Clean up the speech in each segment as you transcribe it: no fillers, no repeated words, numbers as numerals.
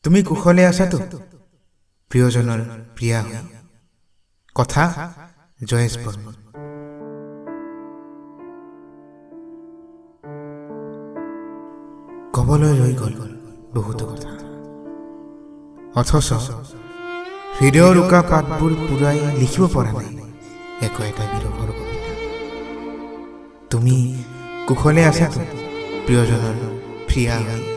তুমি কুশলে আছাতো প্ৰিয়জনৰ প্ৰিয়া হৈ কথা জয়েশ বৰ্মন কবলৈ ৰৈ গ'ল বহুতো কথা অথচ হৃদয়ৰ উকা পাতবোৰ পুৰাই লিখিব পৰা নাই একো এটা বিৰহৰ কবিতা তুমি কুশলে আছাতো প্ৰিয়জনৰ প্ৰিয়া হৈ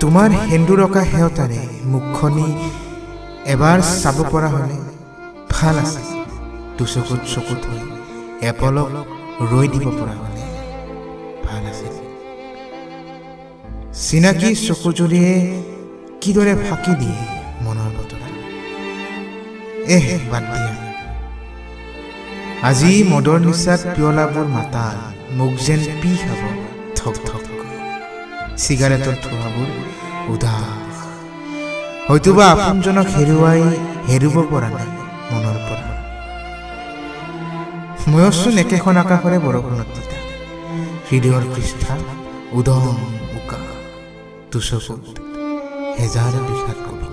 তোমাৰ সেন্দুৰকা সেৱতাৰে মুখখনি এবাৰ চাব পৰা হ'লে ভাল আছে দুচকুত চকুত হৈ এপলক ৰৈ দিব পৰা হ'লে ভাল আছে চিনাকি চকুজুৰিয়ে কিদৰে ফাঁকি দিয়ে মনৰ বতৰা বাদ দিয়া আজি মদৰ নিচাত পিয়লাবোৰ মাতাল মোক যেন পি খাব থক থক চিগাৰেটৰ ধোঁৱাবোৰ উদাস হয়তোবা আপোনজনক হেৰুৱাই হেৰুব পৰা নাই মনৰ পৰা ময়চোন একেখন আকাশৰে বৰষুণত তিতা হৃদয়ৰ পৃষ্ঠা উদম উকা দুচকুত হেজাৰ বিষাদ কবি